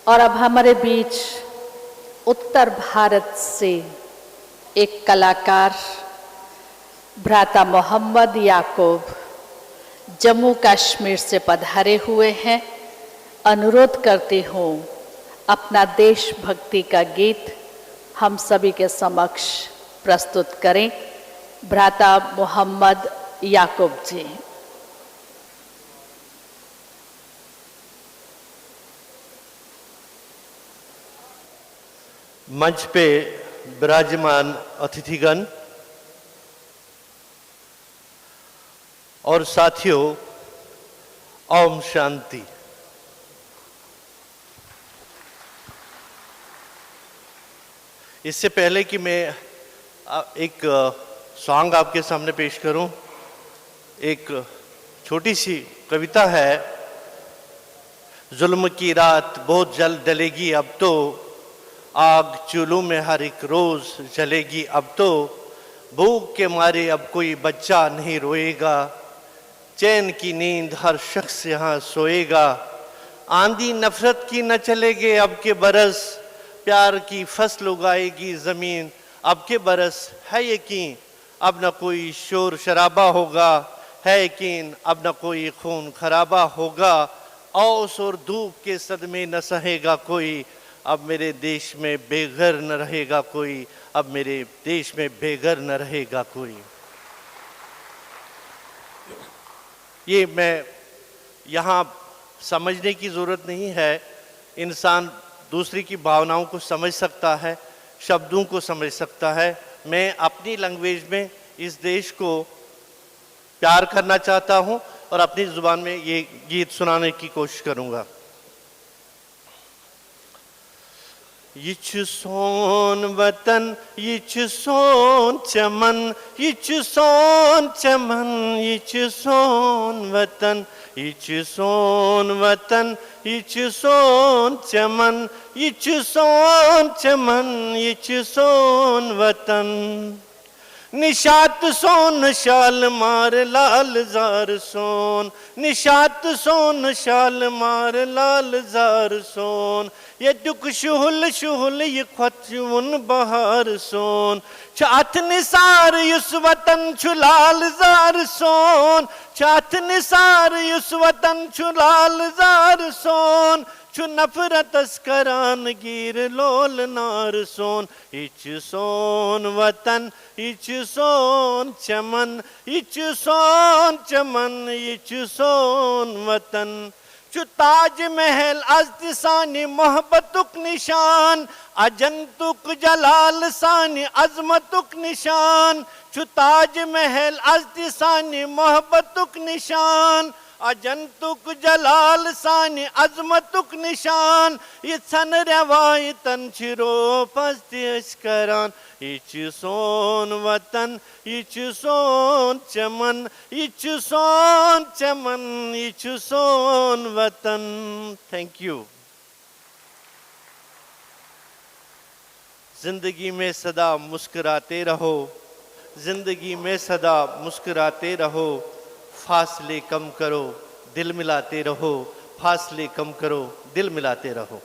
और अब हमारे बीच उत्तर भारत से एक कलाकार भ्राता मोहम्मद याकूब जम्मू कश्मीर से पधारे हुए हैं। अनुरोध करती हूँ अपना देशभक्ति का गीत हम सभी के समक्ष प्रस्तुत करें। भ्राता मोहम्मद याकूब जी। मंच पे विराजमान अतिथिगण और साथियों, ओम शांति। इससे पहले कि मैं एक सॉन्ग आपके सामने पेश करूं, एक छोटी सी कविता है। जुल्म की रात बहुत जल्द ढलेगी, अब तो आग चूल्हों में हर एक रोज जलेगी। अब तो भूख के मारे अब कोई बच्चा नहीं रोएगा, चैन की नींद हर शख्स यहाँ सोएगा। आंधी नफरत की न चलेगे अब के बरस, प्यार की फसल उगाएगी जमीन अब के बरस। है यकीन अब न कोई शोर शराबा होगा, है यकीन अब न कोई खून खराबा होगा। औस और धूप के सदमे न सहेगा कोई, अब मेरे देश में बेघर न रहेगा कोई, अब मेरे देश में बेघर न रहेगा कोई। ये मैं यहाँ समझने की ज़रूरत नहीं है। इंसान दूसरी की भावनाओं को समझ सकता है, शब्दों को समझ सकता है। मैं अपनी लैंग्वेज में इस देश को प्यार करना चाहता हूँ और अपनी ज़ुबान में ये गीत सुनाने की कोशिश करूँगा। ये छु सोन वतन, ये छु सोन चमन, ये छु सोन चमन, ये छु सोन वतन, ये छु सोन वतन, ये छु सोन चमन, ये छु सोन चमन, ये छु सोन वतन। निशात सोन शाल मार लाल जार सोन, निशात सोन शाल मार लाल जार सोन। ये दुख शुहुल शुहुल ये ख्वचुन बहार सोन, चाथ निसार युस वतन छुलाल जार सोन, चाथ निसार युस वतन छुलाल जार सोन। छु नफरत अस्करान गिर लोल नार सोन, इच सोन वतन, इच सोन चमन, इच सोन चमन, इच सोन वतन। छु ताज महल अज़्तिसानी मोहब्बतुक निशान, अजंतुक जलाल सानी अजमतुक निशान। छु ताज महल अज़्तिसानी मोहब्बतुक निशान, अजंतुक जलाल सानी अजमतुक निशान। ये सन रवायतन छिरो पस्ती अश्करान, इच सोन वतन, इच सोन चमन, इच सोन चमन, इच सोन वतन। Thank you. जिंदगी में सदा मुस्कुराते रहो, जिंदगी में सदा मुस्कुराते रहो। फासले कम करो, दिल मिलाते रहो, फासले कम करो, दिल मिलाते रहो।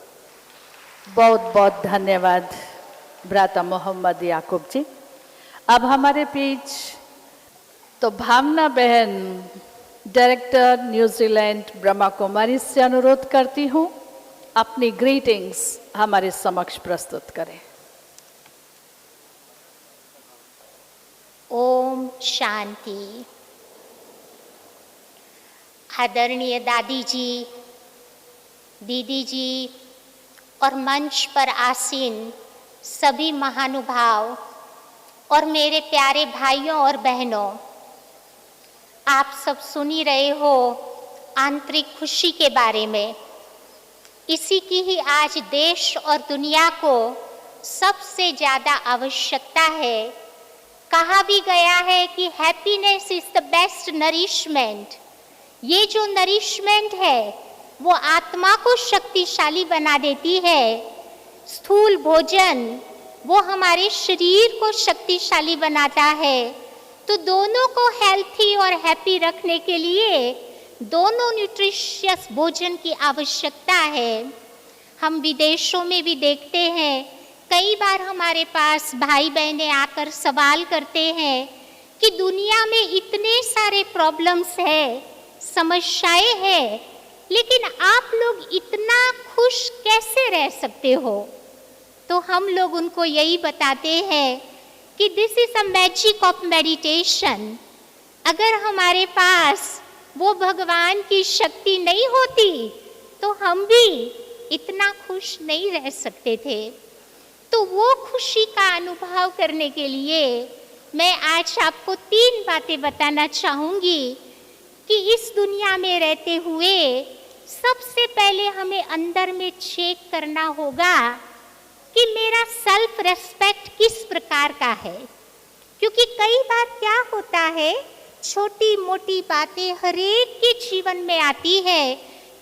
बहुत बहुत धन्यवाद भ्राता मोहम्मद याकूब जी। अब हमारे बीच तो भावना बहन डायरेक्टर न्यूजीलैंड ब्रह्मा कुमारी से अनुरोध करती हूँ अपनी ग्रीटिंग्स हमारे समक्ष प्रस्तुत करें। ओम शांति। आदरणीय दादी जी, दीदी जी और मंच पर आसीन सभी महानुभाव और मेरे प्यारे भाइयों और बहनों, आप सब सुन ही रहे हो आंतरिक खुशी के बारे में। इसी की ही आज देश और दुनिया को सबसे ज़्यादा आवश्यकता है। कहा भी गया है कि happiness is the best nourishment. ये जो नरिशमेंट है वो आत्मा को शक्तिशाली बना देती है। स्थूल भोजन वो हमारे शरीर को शक्तिशाली बनाता है। तो दोनों को हेल्थी और हैप्पी रखने के लिए दोनों न्यूट्रिशियस भोजन की आवश्यकता है। हम विदेशों में भी देखते हैं, कई बार हमारे पास भाई बहनें आकर सवाल करते हैं कि दुनिया में इतने सारे प्रॉब्लम्स है, समस्याएं हैं, लेकिन आप लोग इतना खुश कैसे रह सकते हो? तो हम लोग उनको यही बताते हैं कि this is a magic of meditation. अगर हमारे पास वो भगवान की शक्ति नहीं होती तो हम भी इतना खुश नहीं रह सकते थे। तो वो खुशी का अनुभव करने के लिए मैं आज आपको 3 बातें बताना चाहूँगी कि इस दुनिया में रहते हुए सबसे पहले हमें अंदर में चेक करना होगा कि मेरा सेल्फ रेस्पेक्ट किस प्रकार का है। क्योंकि कई बार क्या होता है, छोटी मोटी बातें हर एक के जीवन में आती है,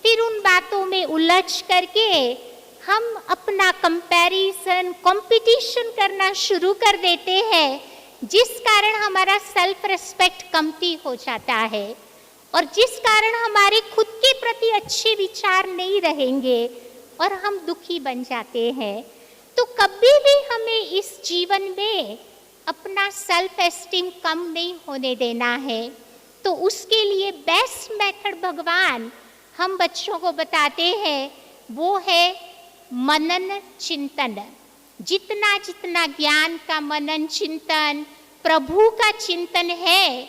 फिर उन बातों में उलझ करके हम अपना कंपैरिजन, कंपटीशन करना शुरू कर देते हैं, जिस कारण हमारा सेल्फ रेस्पेक्ट कमती हो जाता है और जिस कारण हमारे खुद के प्रति अच्छे विचार नहीं रहेंगे और हम दुखी बन जाते हैं। तो कभी भी हमें इस जीवन में अपना सेल्फ एस्टीम कम नहीं होने देना है। तो उसके लिए बेस्ट मेथड भगवान हम बच्चों को बताते हैं, वो है मनन चिंतन। जितना जितना ज्ञान का मनन चिंतन, प्रभु का चिंतन है,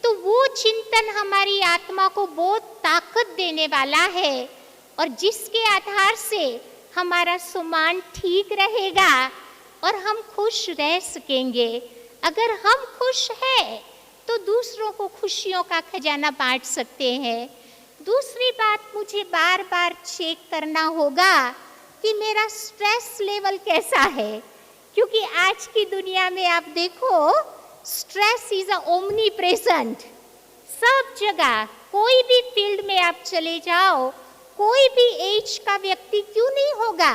तो वो चिंतन हमारी आत्मा को बहुत ताकत देने वाला है और जिसके आधार से हमारा सम्मान ठीक रहेगा और हम खुश रह सकेंगे। अगर हम खुश हैं तो दूसरों को खुशियों का खजाना बांट सकते हैं। दूसरी बात, मुझे बार बार चेक करना होगा कि मेरा स्ट्रेस लेवल कैसा है, क्योंकि आज की दुनिया में आप देखो stress is a omni present. सब जगह, कोई भी फील्ड में आप चले जाओ, कोई भी एज का व्यक्ति क्यों नहीं होगा,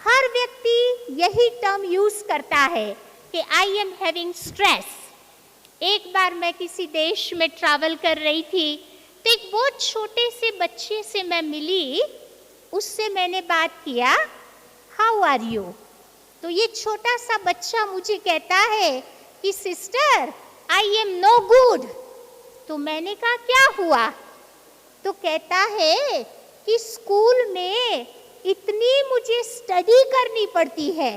हर व्यक्ति यही टर्म यूज करता है कि आई एम हैविंग स्ट्रेस। एक बार मैं किसी देश में ट्रैवल कर रही थी, तो एक बहुत छोटे से बच्चे से मैं मिली, उससे मैंने बात किया, हाउ आर यू? तो ये छोटा सा बच्चा मुझे कहता है कि sister I am no good. तो मैंने कहा क्या हुआ? तो कहता है कि स्कूल में इतनी मुझे स्टडी करनी पड़ती है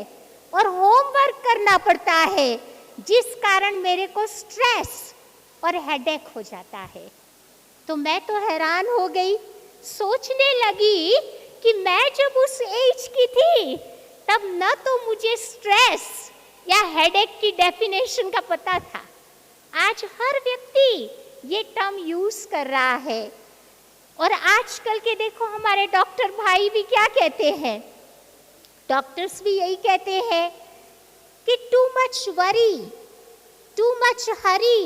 और होमवर्क करना पड़ता है, जिस कारण मेरे को स्ट्रेस और हेडेक हो जाता है। तो मैं तो हैरान हो गई, सोचने लगी कि मैं जब उस एज की थी तब न तो मुझे स्ट्रेस या हेडेक की डेफिनेशन का पता था। आज हर व्यक्ति ये टर्म यूज कर रहा है। और आजकल के देखो हमारे डॉक्टर भाई भी क्या कहते हैं, डॉक्टर्स भी यही कहते हैं कि too much worry, too much Hari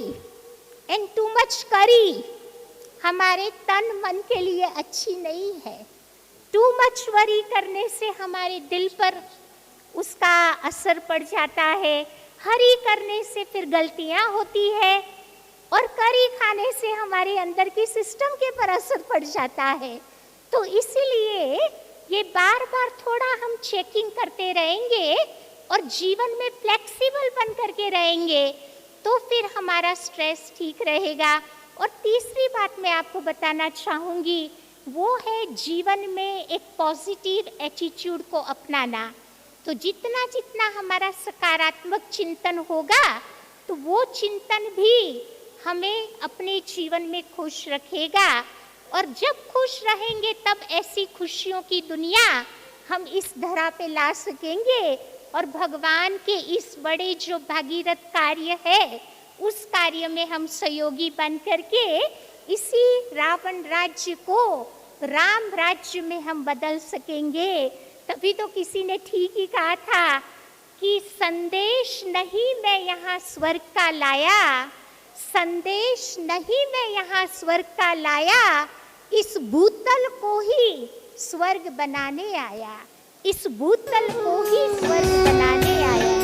and too much करी हमारे तन मन के लिए अच्छी नहीं है। टू मच वरी करने से हमारे दिल पर उसका असर पड़ जाता है, हरी करने से फिर गलतियां होती है और करी खाने से हमारे अंदर की सिस्टम के पर असर पड़ जाता है। तो इसीलिए ये बार बार थोड़ा हम चेकिंग करते रहेंगे और जीवन में फ्लेक्सिबल बन करके रहेंगे, तो फिर हमारा स्ट्रेस ठीक रहेगा। और तीसरी बात मैं आपको बताना चाहूँगी, वो है जीवन में एक पॉजिटिव एटीट्यूड को अपनाना। तो जितना जितना हमारा सकारात्मक चिंतन होगा, तो वो चिंतन भी हमें अपने जीवन में खुश रखेगा। और जब खुश रहेंगे तब ऐसी खुशियों की दुनिया हम इस धरा पे ला सकेंगे और भगवान के इस बड़े जो भागीरथ कार्य है, उस कार्य में हम सहयोगी बन करके इसी रावण राज्य को राम राज्य में हम बदल सकेंगे। तभी तो किसी ने ठीक ही कहा था कि संदेश नहीं मैं यहाँ स्वर्ग का लाया, संदेश नहीं मैं यहाँ स्वर्ग का लाया, इस भूतल को ही स्वर्ग बनाने आया, इस भूतल को ही स्वर्ग बनाने आया।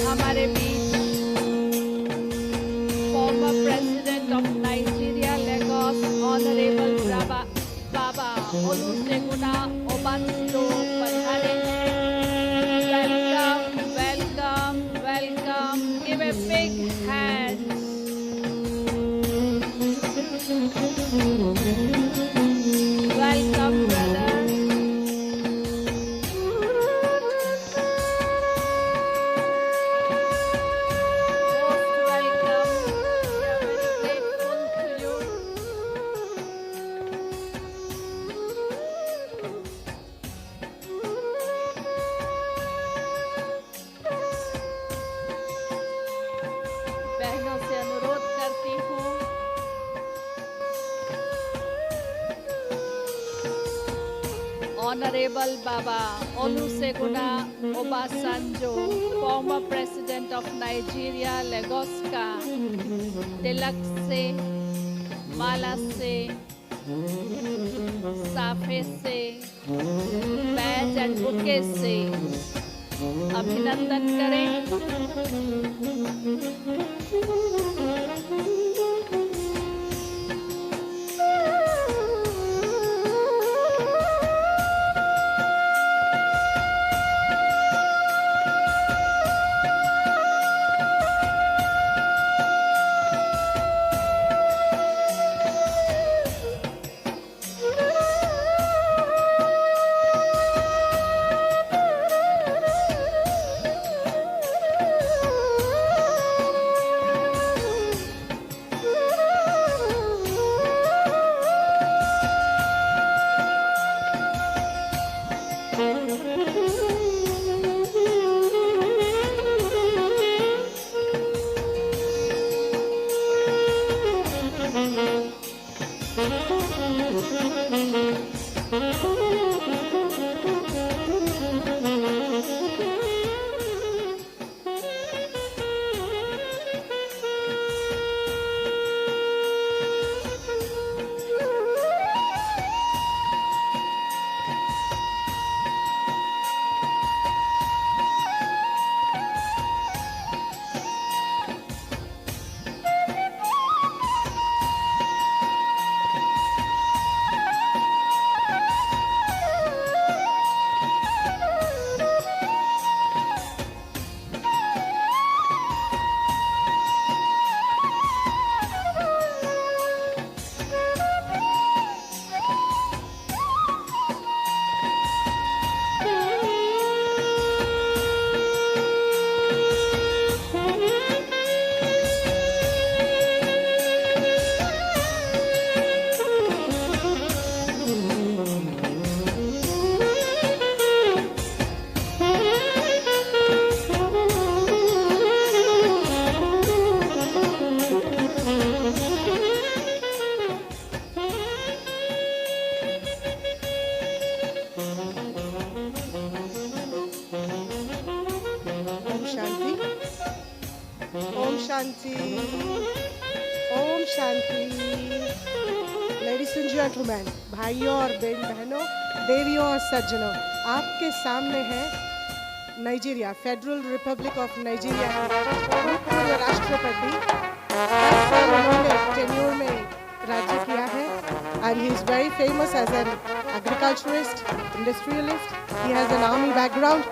हमारे बीच former president of Nigeria Lagos honourable Olusegun Obasanjo Padhare. Welcome, welcome, welcome. Give a big hand. Welcome, brother. Most welcome. We are very grateful to you. बहनों से अनुरोध करती हूँ Honorable Baba Olusegun Obasanjo, former President of Nigeria, Lagos का तिलक से, माला से, साफे से, बैज एंड बुके से अभिनंदन करें। Om Shanti. Om Shanti. Ladies and gentlemen, भाइयों और बहनों, देवियों और सज्जनों, आपके सामने है Nigeria, federal Republic of Nigeria के पूर्व राष्ट्रपति। 10 साल उन्होंने टेन्योर में राज्य किया है and he is very famous as an agriculturist, industrialist. He has an army background.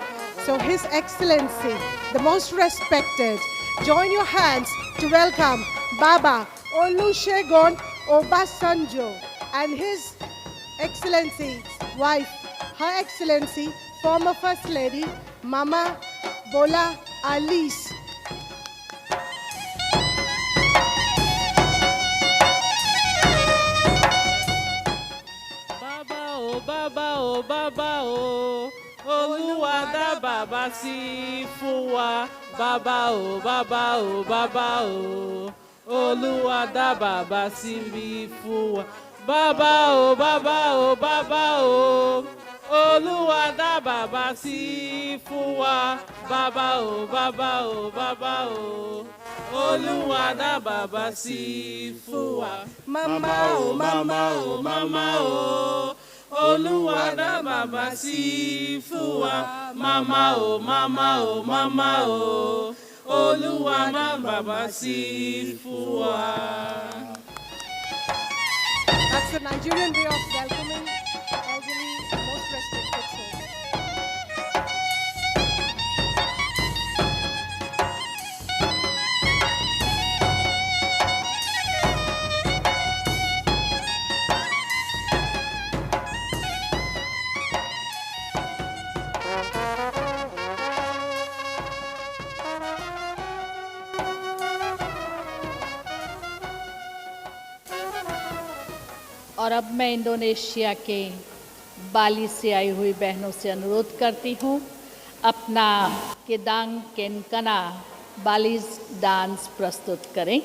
So His Excellency, the most respected, join your hands to welcome Baba Olusegun Obasanjo and His Excellency's wife, Her Excellency, former First Lady, Mama Bola Alice. Baba o, Olúwa dá bàbá sí fún wa. Baba o, Olúwa dá bàbá sí fún wa. Baba o, Olúwa dá bàbá sí fún wa. Baba o, Olúwa dá bàbá sí fún wa. Mama o. Olúwa dá bàbá sí fún wa. Mama o. Olúwa dá bàbá sí fún wa. That's the Nigerian way of welcoming और अब मैं Indonesia के बाली से आई हुई बहनों से अनुरोध करती हूँ अपना केदांग केनकना बालीज डांस प्रस्तुत करें।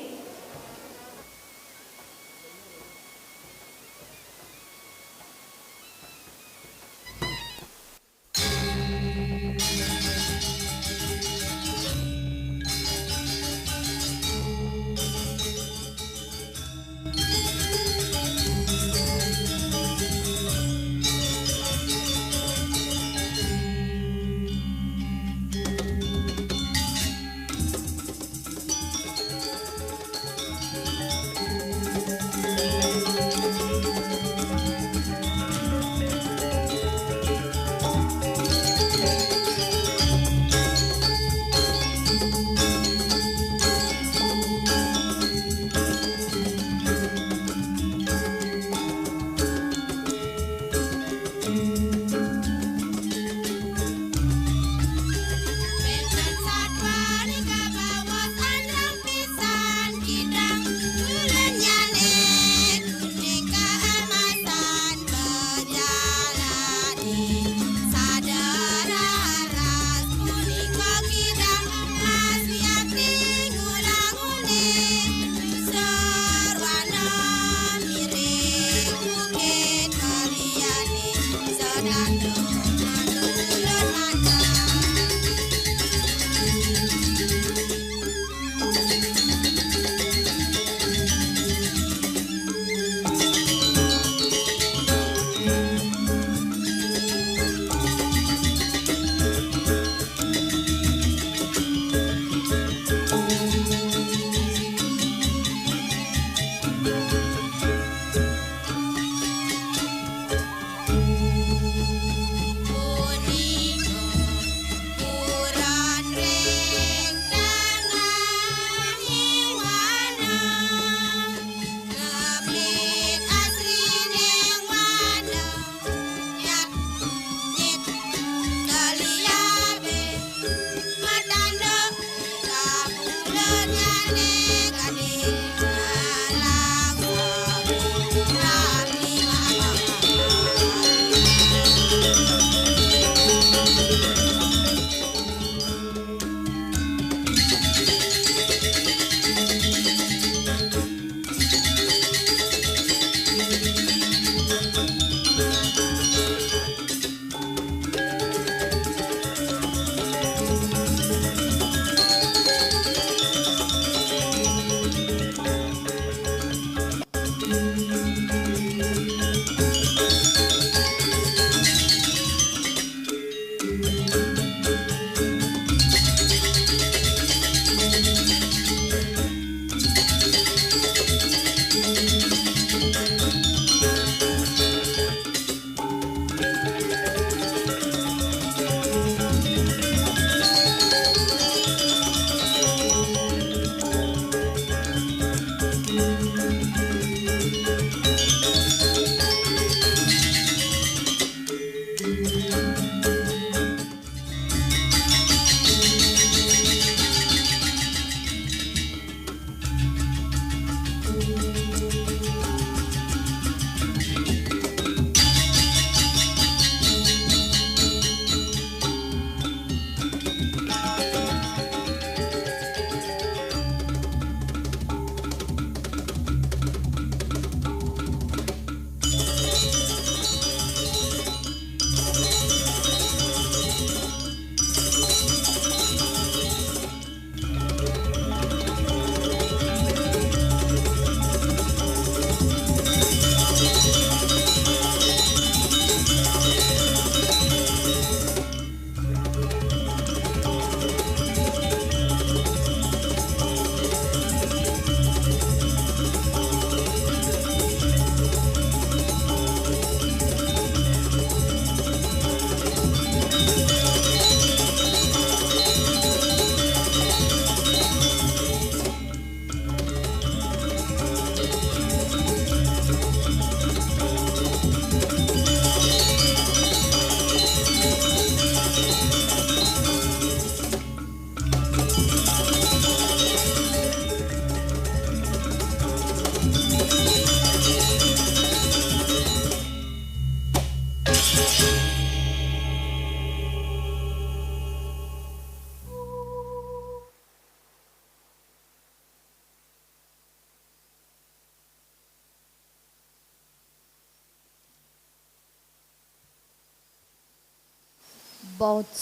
बहुत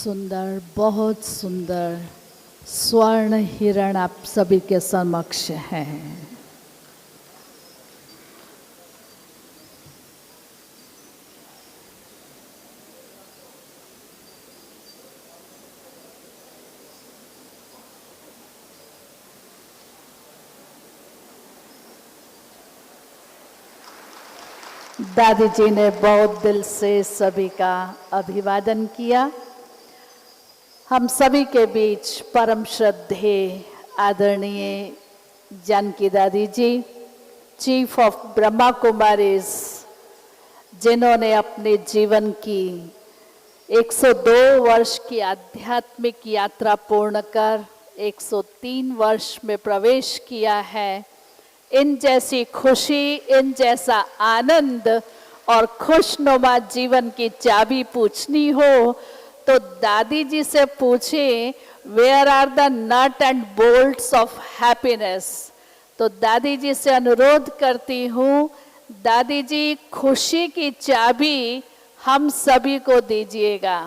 सुंदर स्वर्ण हिरण आप सभी के समक्ष हैं। दादी जी ने बहुत दिल से सभी का अभिवादन किया। हम सभी के बीच परम श्रद्धेय आदरणीय जानकी दादी जी, चीफ ऑफ ब्रह्मा कुमारीज, जिन्होंने अपने जीवन की 102 वर्ष की आध्यात्मिक यात्रा पूर्ण कर 103 वर्ष में प्रवेश किया है। इन जैसी खुशी, इन जैसा आनंद और खुशनुमा जीवन की चाबी पूछनी हो तो दादी जी से पूछें, where are the nut and bolts of happiness. तो दादी जी से अनुरोध करती हूँ, दादी जी खुशी की चाबी हम सभी को दीजिएगा।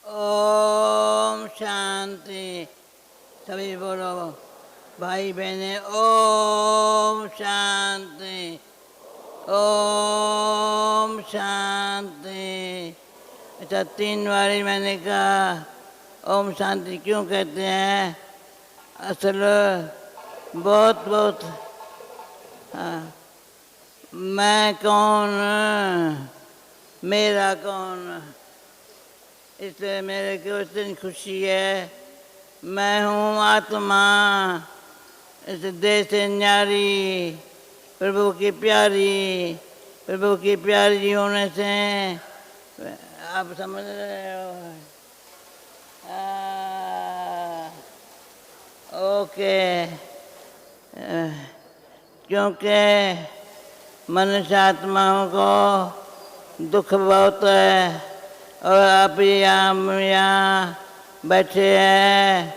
ओम शांति। सभी बोलो भाई बहने, ओम शांति, ओम शांति। अच्छा, 3 बारी मैंने कहा ओम शांति क्यों कहते हैं? असल बहुत हाँ, मैं कौन, मेरा कौन, इसलिए मेरे को इतनी खुशी है। मैं हूँ आत्मा, इस देश से न्यारी, प्रभु की प्यारी, प्रभु की प्यारी होने से आप समझ रहे हो। ओके, क्योंकि मनुष्य आत्माओं को दुख बहुत है और आप यहाँ बैठे हैं,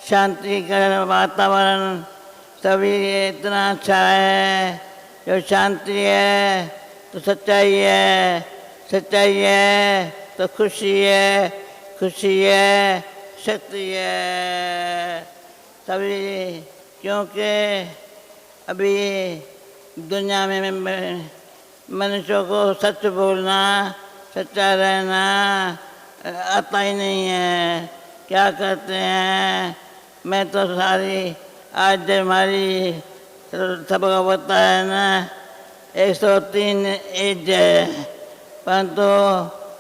शांति का वातावरण सभी इतना अच्छा है। जो शांति है तो सच्चाई है, सच्चाई है तो खुशी है, खुशी है शक्ति है सभी। क्योंकि अभी दुनिया में मनुष्यों को सच बोलना, सच्चा रहना आता ही नहीं है। क्या करते हैं? मैं तो सारी आज हमारी सबका पता है ना, 103 एज है, परंतु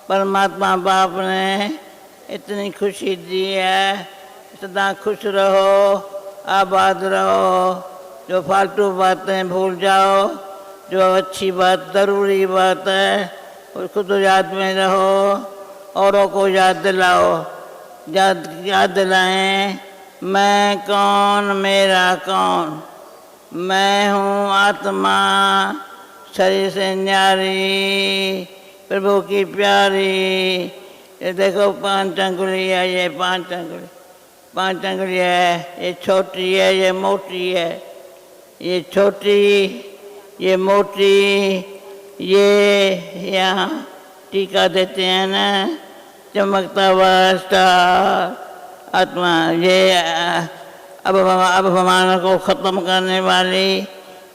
परमात्मा बाप ने इतनी खुशी दी है। सदा खुश रहो, आबाद रहो, जो फालतू बातें भूल जाओ, जो अच्छी बात, ज़रूरी बात है उसको तो याद में रहो, औरों को याद दिलाओ। याद दिलाएं, मैं कौन, मेरा कौन। मैं हूँ आत्मा, शरीर से न्यारी, प्रभु की प्यारी। ये देखो 5 अंगुली है, ये 5 अंगुली, 5 अंगुली है। ये छोटी है, ये मोटी है, ये छोटी, ये मोटी, ये यहाँ टीका देते हैं ना, चमकता हुआ स्टार आत्मा। ये अब अभिमान को ख़त्म करने वाली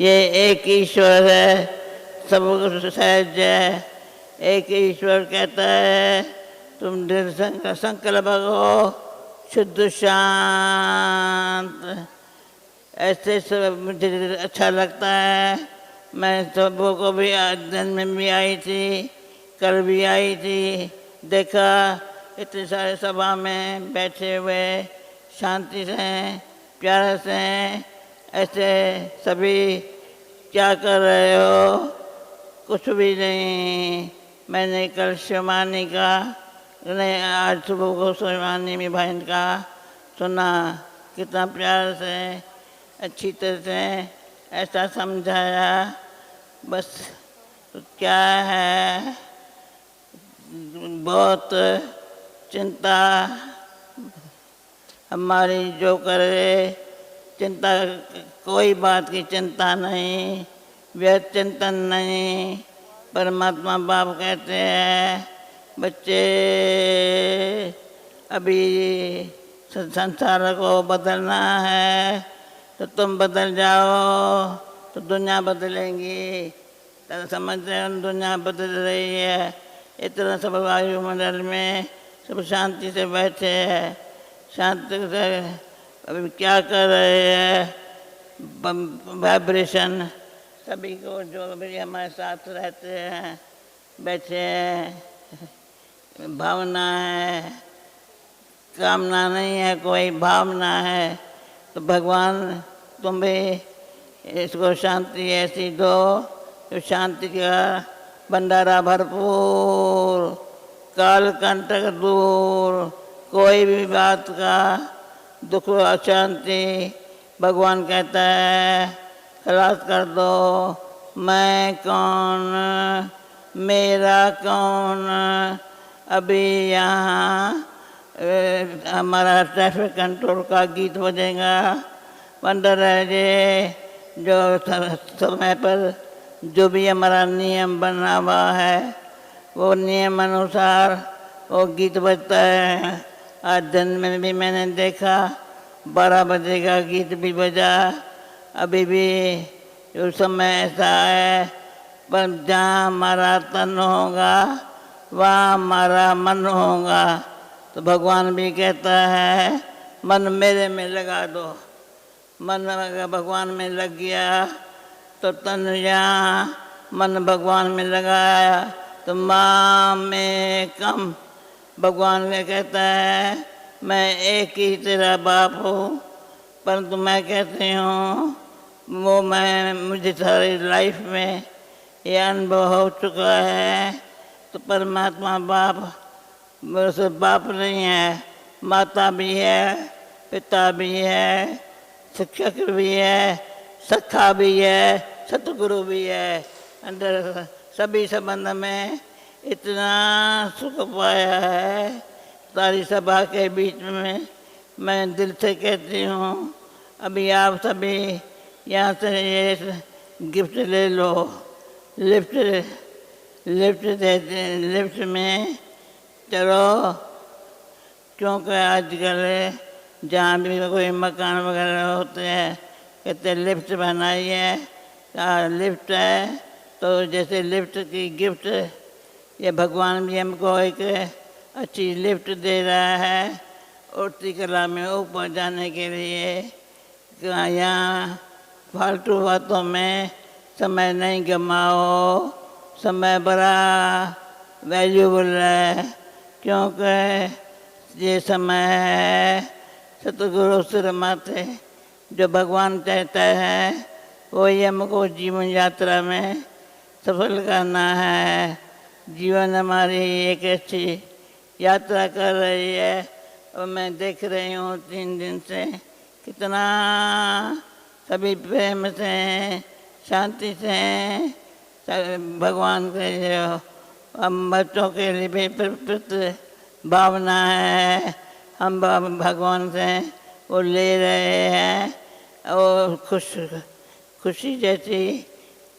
ये एक ईश्वर है, सब कुछ सहज है। एक ईश्वर कहता है, तुम दृढ़ संकल्प हो, शुद्ध शांत। ऐसे सब मुझे अच्छा लगता है। मैं सबों को भी आज दिन में भी आई थी, कल भी आई थी, देखा इतने सारे सभा में बैठे हुए शांति से, प्यार से। ऐसे सभी क्या कर रहे हो? कुछ भी नहीं। मैंने कल शिवानी का, नहीं आज सुबह को शिवानी में बहन का सुना, कितना प्यार से, अच्छी तरह से ऐसा समझाया। बस तो क्या है, बहुत चिंता हमारी जो करे, चिंता कोई बात की चिंता नहीं, व्यर्थ चिंतन नहीं। परमात्मा बाप कहते हैं बच्चे अभी संसार को बदलना है तो तुम बदल जाओ तो दुनिया बदलेंगी। तो समझते हैं दुनिया बदल रही है, इतना सब वायुमंडल में सब शांति से बैठे हैं, शांति से अभी क्या कर रहे हैं, वाइब्रेशन सभी को जो भी हमारे साथ रहते हैं बैठे हैं, भावना है, कामना नहीं है, कोई भावना है। तो भगवान तुम भी इसको शांति ऐसी दो तो शांति का भंडारा भरपूर, काल कंटक दूर, कोई भी बात का दुख अशांति भगवान कहता है खलास कर दो। मैं कौन, मेरा कौन। अभी यहाँ हमारा ट्रैफिक कंट्रोल का गीत बजेगा, वंडर है जो समय पर जो भी हमारा नियम बना हुआ है वो नियम अनुसार वो गीत बजता है। आज दिन में भी मैंने देखा 12 बजे का गीत भी बजा। अभी भी जो समय ऐसा है, पर जहाँ हमारा तन होगा वहाँ हमारा मन होगा। तो भगवान भी कहता है मन मेरे में लगा दो। मन अगर भगवान में लग गया तो तन यहाँ, मन भगवान में लगाया तो माँ में कम। भगवान ने कहता है मैं एक ही तेरा बाप हूँ, परंतु मैं कहती हूँ वो मुझे सारी लाइफ में ये अनुभव हो चुका है। तो परमात्मा बाप मेरे से बाप नहीं है, माता भी है, पिता भी है, शिक्षक भी है, सखा भी है, सतगुरु भी है। अंदर सभी संबंध में इतना सुख पाया है। सारी सभा के बीच में मैं दिल से कहती हूँ अभी आप सभी यहाँ से ये गिफ्ट ले लो। लिफ्ट देते, लिफ्ट में चलो, क्योंकि आजकल जहाँ भी कोई मकान वगैरह होते हैं कहते लिफ्ट बनाइए। लिफ्ट है तो जैसे लिफ्ट की गिफ्ट ये भगवान भी हमको एक अच्छी लिफ्ट दे रहा है उड़ती कला में ऊपर जाने के लिए। यहाँ फालतू बातों में समय नहीं गमाओ, समय बड़ा वैल्यूबल है, क्योंकि ये समय है सतगुरु सिर माथे। जो भगवान चाहता है वही हमको जीवन यात्रा में सफल करना है। जीवन हमारी एक अच्छी यात्रा कर रही है और मैं देख रही हूँ 3 दिन से कितना सभी प्रेम से, शांति से भगवान के जो हम बच्चों के लिए भी प्रति भावना है, हम भगवान से वो ले रहे हैं। और खुशी जैसी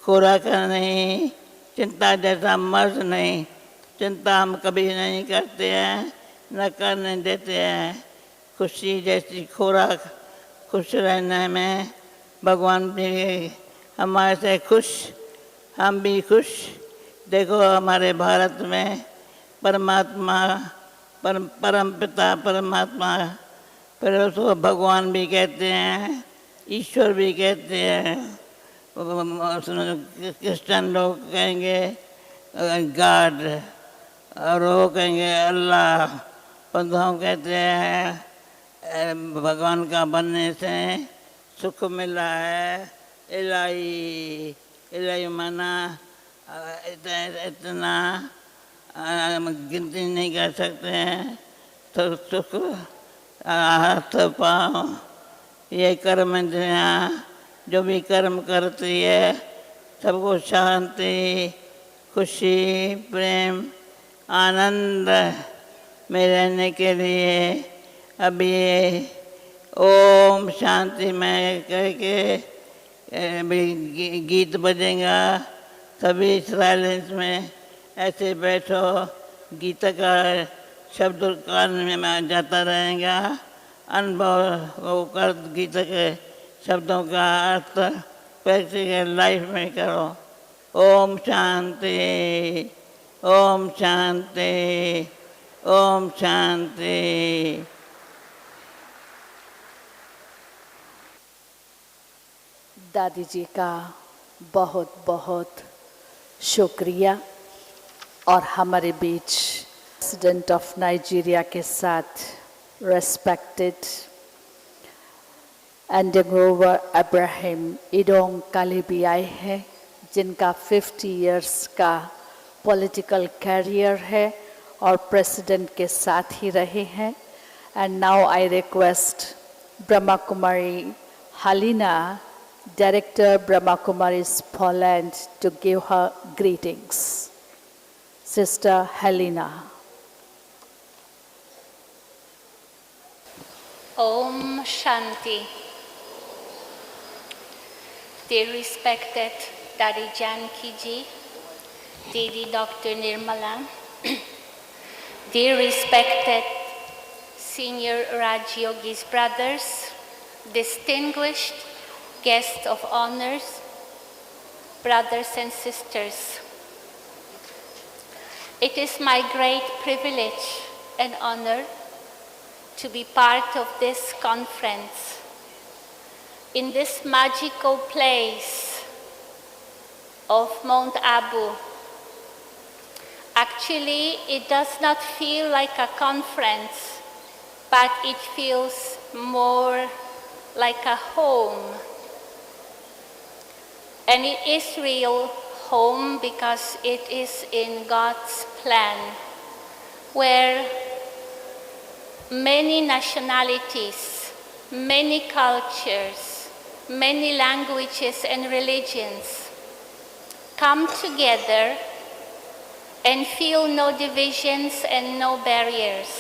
खुराक नहीं, चिंता जैसा मर्ज नहीं। चिंता हम कभी नहीं करते हैं, न करने देते हैं। खुशी जैसी खुराक, खुश रहने में भगवान भी हमारे से खुश, हम भी खुश। देखो हमारे भारत में परमात्मा, परम पिता परमात्मा, फिर उसको भगवान भी कहते हैं, ईश्वर भी कहते हैं। क्रिश्चियन लोग कहेंगे गॉड और वो कहेंगे अल्लाह। परंतु हम कहते हैं भगवान का बनने से सुख मिला है। इलाही माना इतना गिनती नहीं कर सकते हैं। तो सुख हाथ पाँव ये कर्म इंद्रियाँ जो भी कर्म करती है सबको शांति, खुशी, प्रेम आनंद में रहने के लिए अब ये ओम शांति में करके अभी गीत बजेगा। सभी साइलेंस में ऐसे बैठो, गीत का शब्द कान में जाता रहेगा, अनुभव कर गीत के शब्दों का अर्थ प्रैक्टिकल लाइफ में करो। ओम शांति, ओम शांति, ओम शांति। दादी जी का बहुत बहुत शुक्रिया। और हमारे बीच प्रेसिडेंट ऑफ नाइजीरिया के साथ रेस्पेक्टेड एंडेग्रोवर अब्राहिम इडोंग काले भी आए हैं, जिनका 50 इयर्स का पॉलिटिकल कैरियर है और प्रेसिडेंट के साथ ही रहे हैं। And now I request Brahma Kumari Halina, Director Brahma Kumaris Poland, to give her greetings. Sister Helena. Om Shanti. Dear respected Daddy Janki ji, Didi Dr. Nirmala, dear respected Senior Raj Yogis brothers, distinguished guests of honors, brothers and sisters. It is my great privilege and honor to be part of this conference in this magical place of Mount Abu. Actually, it does not feel like a conference, but it feels more like a home. And it is real home because it is in God's plan, where many nationalities, many cultures, many languages and religions come together and feel no divisions and no barriers.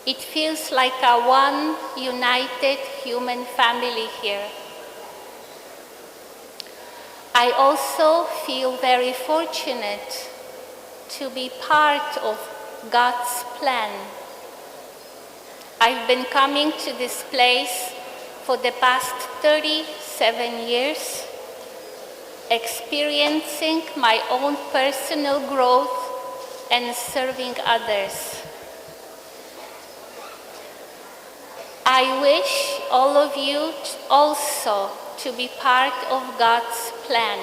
It feels like a one united human family here. I also feel very fortunate to be part of God's plan. I've been coming to this place for the past 37 years, experiencing my own personal growth and serving others. I wish all of you also to be part of God's plan.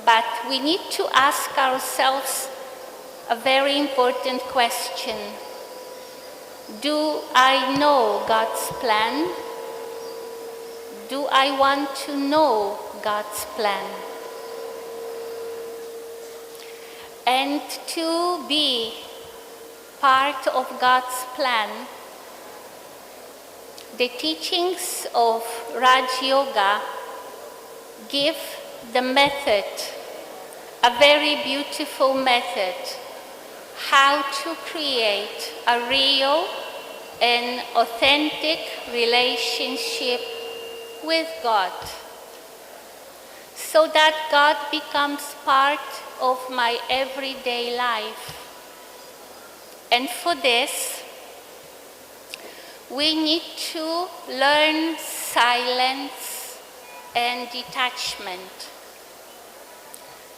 But we need to ask ourselves a very important question. Do I know God's plan? Do I want to know God's plan? And to be part of God's plan, the teachings of Raj Yoga give the method, a very beautiful method, how to create a real and authentic relationship with God, so that God becomes part of my everyday life. And for this, we need to learn silence and detachment.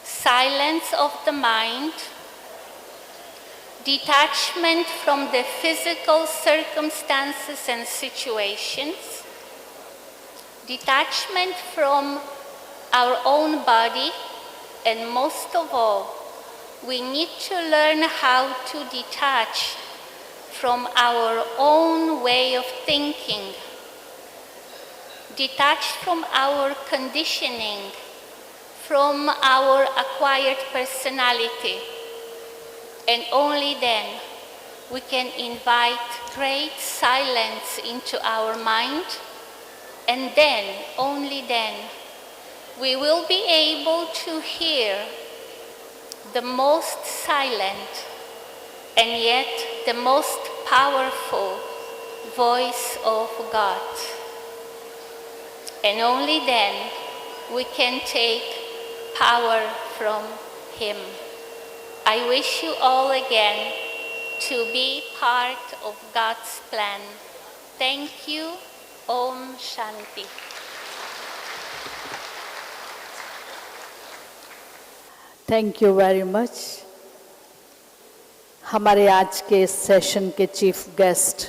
Silence of the mind, detachment from the physical circumstances and situations, detachment from our own body, and most of all, we need to learn how to detach from our own way of thinking, detached from our conditioning, from our acquired personality. And only then we can invite great silence into our mind, and then, only then, we will be able to hear the most silent and yet the most powerful voice of God. And only then we can take power from Him. I wish you all again to be part of God's plan. Thank you. Om Shanti. Thank you very much. हमारे आज के इस session के chief guest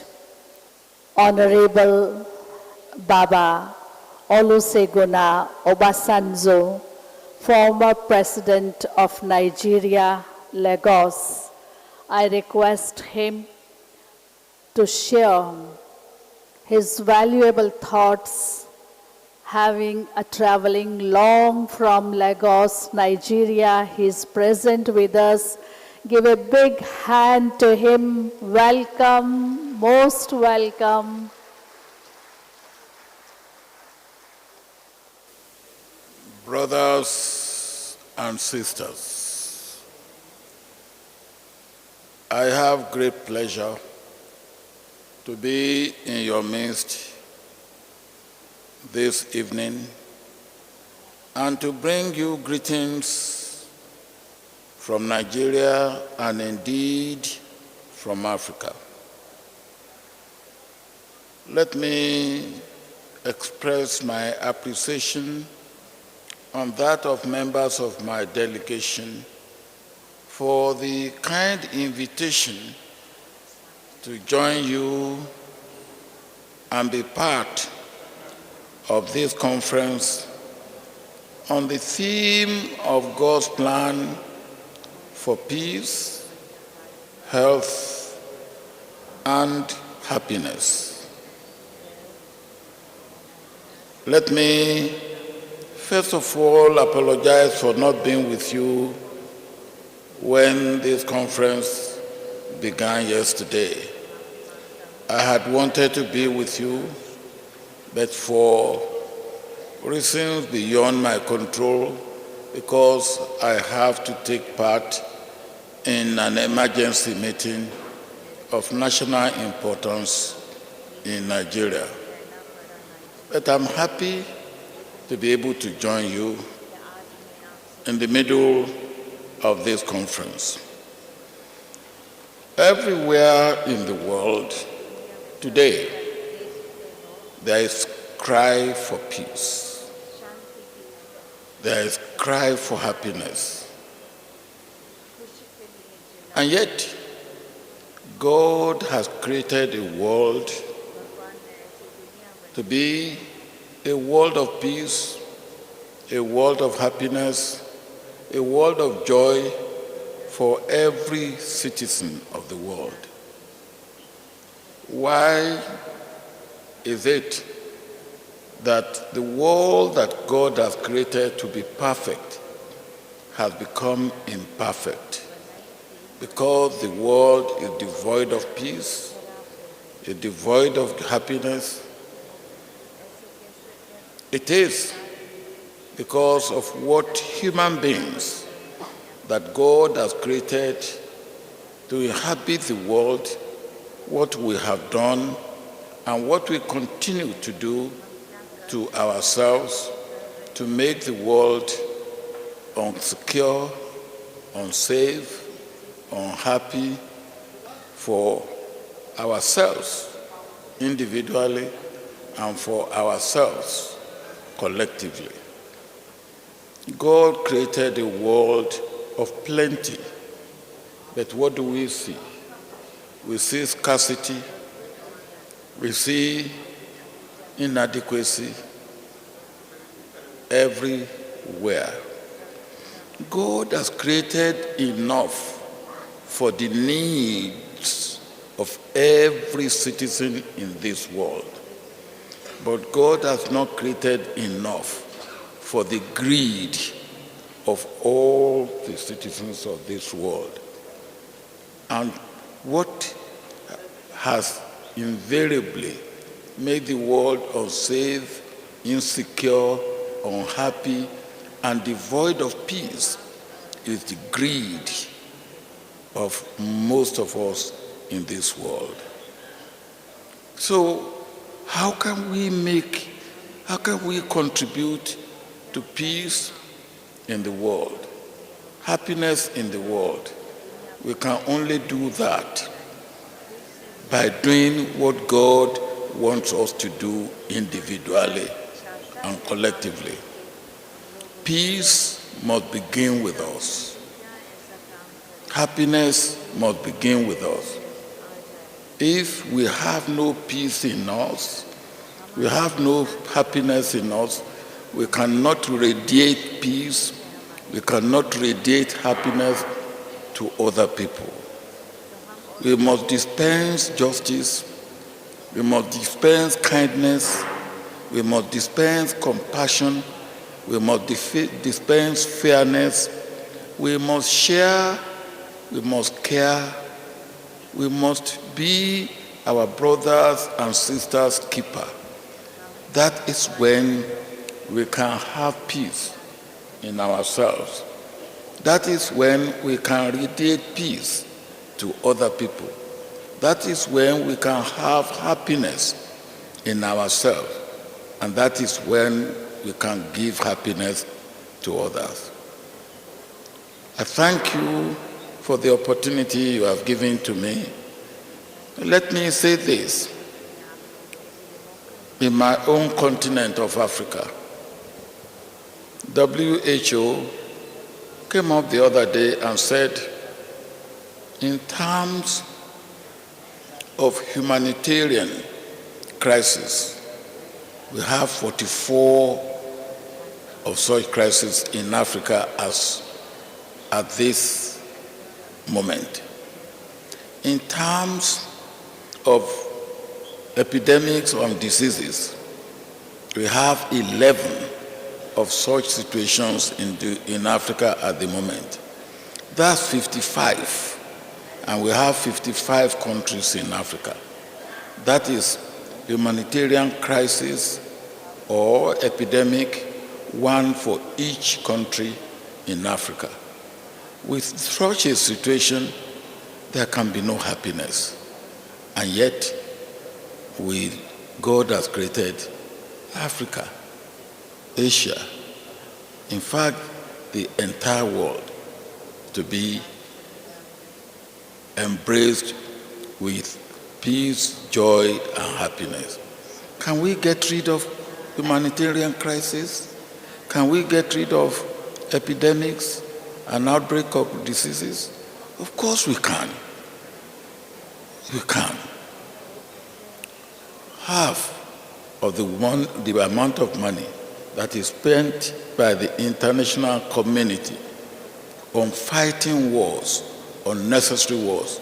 honourable Baba Olusegun Obasanjo, former President of Nigeria, Lagos. I request him to share his valuable thoughts, having a traveling long from Lagos, Nigeria. He is present with us. Give a big hand to him. Welcome, most welcome. Brothers and sisters, I have great pleasure to be in your midst this evening and to bring you greetings from Nigeria and indeed from Africa. Let me express my appreciation on that of members of my delegation for the kind invitation to join you and be part of this conference on the theme of God's plan for peace, health, and happiness. Let me first of all apologize for not being with you when this conference began yesterday. I had wanted to be with you, but for reasons beyond my control, because I have to take part in an emergency meeting of national importance in Nigeria. But I'm happy to be able to join you in the middle of this conference. Everywhere in the world today, there is cry for peace. There is cry for happiness. And yet, God has created a world to be a world of peace, a world of happiness, a world of joy for every citizen of the world. Why is it that the world that God has created to be perfect has become imperfect? Because the world is devoid of peace, is devoid of happiness. It is because of what human beings that God has created to inhabit the world, what we have done, and what we continue to do to ourselves to make the world unsecure, unsafe, unhappy for ourselves individually and for ourselves collectively. God created a world of plenty, but what do we see? We see scarcity, we see inadequacy everywhere. God has created enough for the needs of every citizen in this world. But God has not created enough for the greed of all the citizens of this world. And what has invariably made the world unsafe, insecure, unhappy, and devoid of peace is the greed of most of us in this world. So how can we contribute to peace in the world, happiness in the world? We can only do that by doing what God wants us to do individually and collectively. Peace must begin with us. Happiness must begin with us. If we have no peace in us, we have no happiness in us, we cannot radiate peace, we cannot radiate happiness to other people. We must dispense justice, we must dispense kindness, we must dispense compassion, we must dispense fairness, we must share, we must care, we must be our brothers and sisters' keeper. That is when we can have peace in ourselves. That is when we can radiate peace to other people. That is when we can have happiness in ourselves. And that is when we can give happiness to others. I thank you for the opportunity you have given to me. Let me say this. In my own continent of Africa, WHO came up the other day and said, in terms of humanitarian crisis, we have 44 of such crises in Africa at this moment. In terms of epidemics and diseases, we have 11 of such situations in Africa at the moment. That's 55, and we have 55 countries in Africa. That is humanitarian crisis or epidemic, one for each country in Africa. With such a situation, there can be no happiness. And yet, God has created Africa, Asia, in fact, the entire world to be embraced with peace, joy, and happiness. Can we get rid of humanitarian crisis? Can we get rid of epidemics and outbreak of diseases? Of course we can. We can. Half of the amount of money that is spent by the international community on fighting wars, unnecessary wars,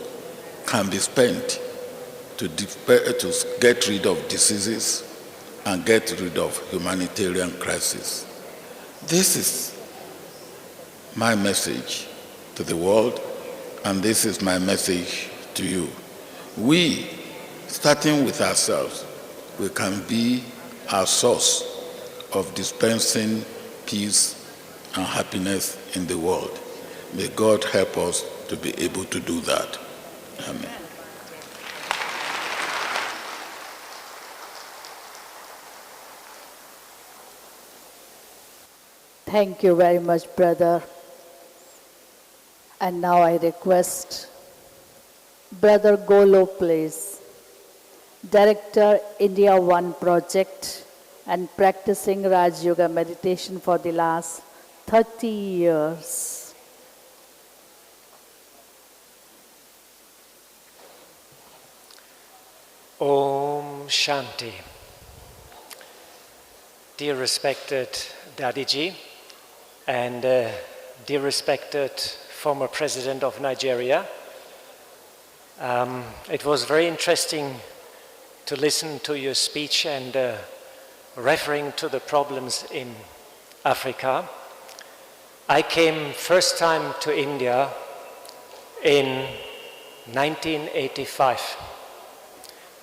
can be spent to get rid of diseases and get rid of humanitarian crisis. This is my message to the world, and this is my message to you. We, starting with ourselves, we can be our source of dispensing peace and happiness in the world. May God help us to be able to do that. Amen. Thank you very much, brother. And now I request Brother Golo, please, Director, India One Project, and practicing Raj Yoga meditation for the last 30 years. Om Shanti. Dear respected Dadiji and dear respected former President of Nigeria, it was very interesting to listen to your speech and referring to the problems in Africa. I came first time to India in 1985.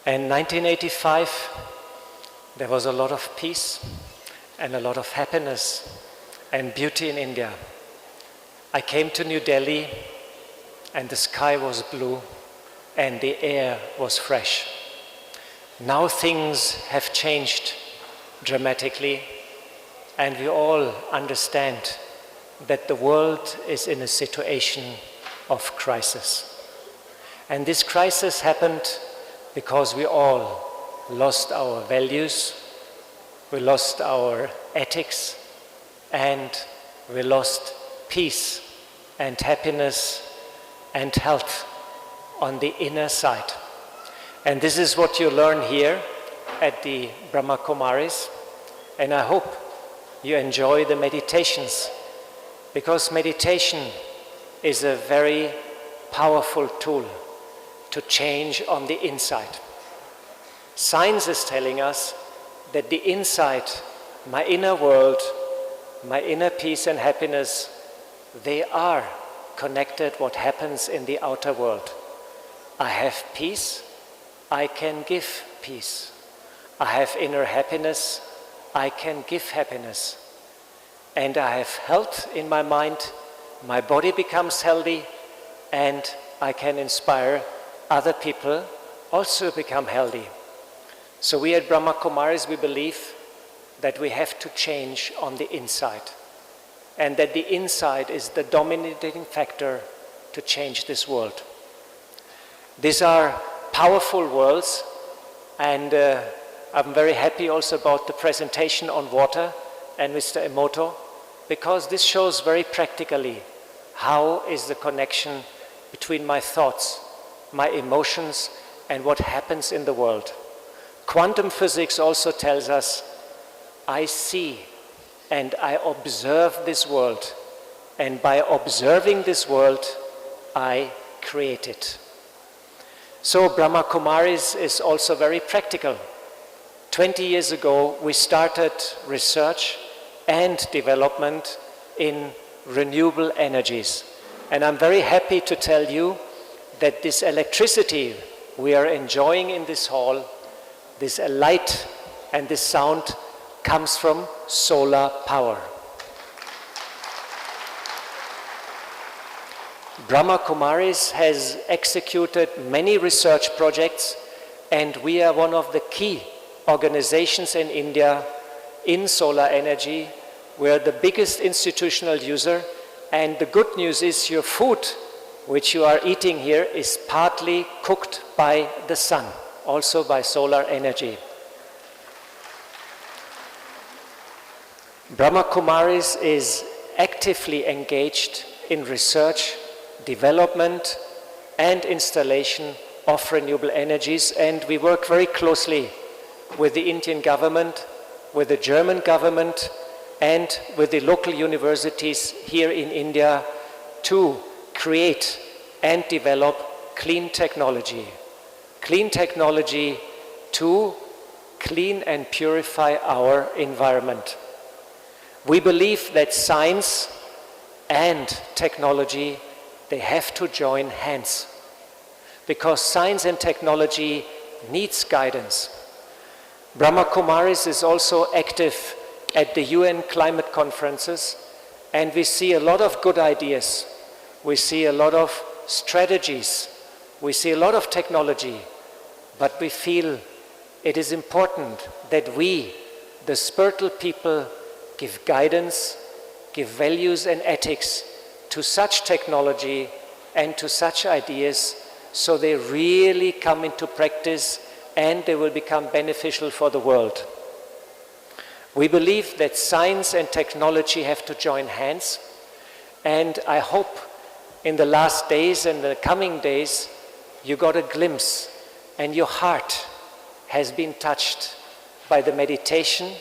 And 1985, there was a lot of peace and a lot of happiness and beauty in India. I came to New Delhi and the sky was blue and the air was fresh. Now things have changed dramatically and we all understand that the world is in a situation of crisis. And this crisis happened because we all lost our values, we lost our ethics, and we lost peace and happiness and health on the inner side. And this is what you learn here at the Brahma Kumaris, and I hope you enjoy the meditations, because meditation is a very powerful tool to change on the inside. Science is telling us that the inside, my inner world, my inner peace and happiness, they are connected what happens in the outer world. I have peace, I can give peace. I have inner happiness, I can give happiness. And I have health in my mind, my body becomes healthy, and I can inspire other people also become healthy. So we at Brahma Kumaris, we believe that we have to change on the inside, and that the inside is the dominating factor to change this world. These are powerful words, and I'm very happy also about the presentation on water and Mr. Emoto, because this shows very practically how is the connection between my thoughts, my emotions, and what happens in the world. Quantum physics also tells us, I see and I observe this world, and by observing this world, I create it. So Brahma Kumaris is also very practical. 20 years ago, we started research and development in renewable energies. And I'm very happy to tell you that this electricity we are enjoying in this hall, this light and this sound, comes from solar power. Brahma Kumaris has executed many research projects, and we are one of the key organizations in India in solar energy. We are the biggest institutional user, and the good news is your food, which you are eating here, is partly cooked by the sun, also by solar energy. Brahma Kumaris is actively engaged in research, development, and installation of renewable energies, and we work very closely with the Indian government, with the German government, and with the local universities here in India to create and develop clean technology. Clean technology to clean and purify our environment. We believe that science and technology, they have to join hands, because science and technology needs guidance. Brahma Kumaris is also active at the UN climate conferences, and we see a lot of good ideas. We see a lot of strategies. We see a lot of technology, but we feel it is important that we, the spiritual people, give guidance, give values and ethics to such technology and to such ideas, so they really come into practice and they will become beneficial for the world. We believe that science and technology have to join hands, and I hope in the last days and the coming days you got a glimpse and your heart has been touched by the meditation,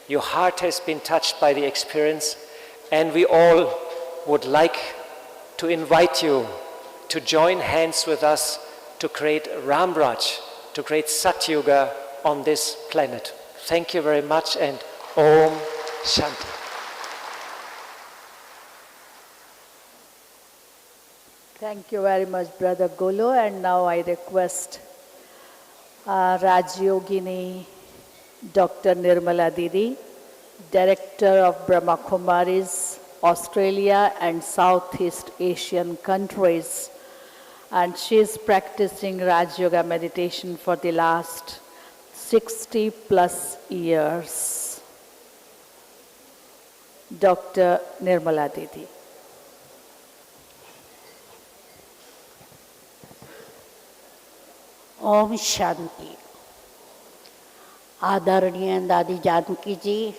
your heart has been touched by the experience, and we all would like to invite you to join hands with us to create Ramraj, to create Satyuga on this planet. Thank you very much, and Om Shanti. Thank you very much, Brother Golo. And now I request Rajyogini Dr. Nirmala Didi, Director of Brahma Kumaris Australia and Southeast Asian countries. And she is practicing Raj Yoga meditation for the last 60 plus years. Dr. Nirmala Didi. Om Shanti. आदरणीय दादी जानकी जी,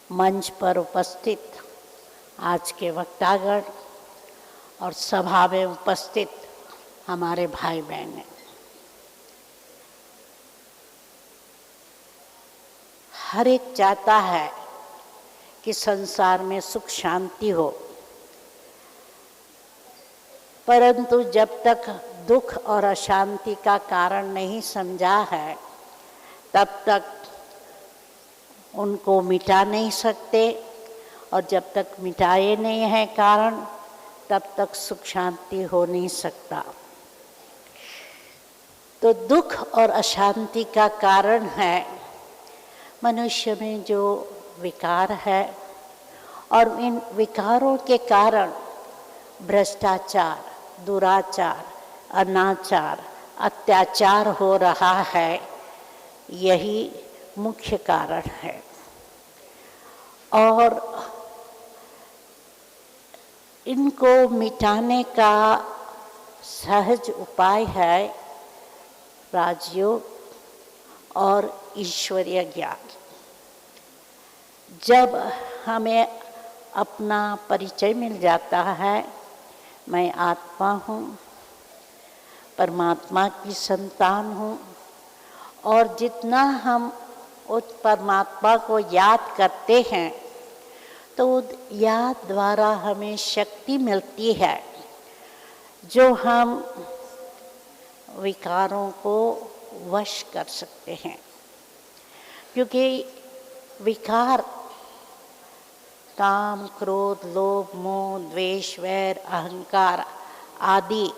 मंच पर उपस्थित आज के वक्तागण और सभा में उपस्थित हमारे भाई बहन, हर एक चाहता है कि संसार में सुख शांति हो, परंतु जब तक दुख और अशांति का कारण नहीं समझा है तब तक उनको मिटा नहीं सकते, और जब तक मिटाए नहीं है कारण तब तक सुख शांति हो नहीं सकता। तो दुख और अशांति का कारण है मनुष्य में जो विकार है, और इन विकारों के कारण भ्रष्टाचार, दुराचार, अनाचार, अत्याचार हो रहा है। यही मुख्य कारण है। और इनको मिटाने का सहज उपाय है राजयोग और ईश्वरीय ज्ञान। जब हमें अपना परिचय मिल जाता है, मैं आत्मा हूँ, परमात्मा की संतान हूँ, और जितना हम उस परमात्मा को याद करते हैं तो याद द्वारा हमें शक्ति मिलती है जो हम विकारों को वश कर सकते हैं। क्योंकि विकार काम, क्रोध, लोभ, मोह, द्वेष, वैर, अहंकार आदि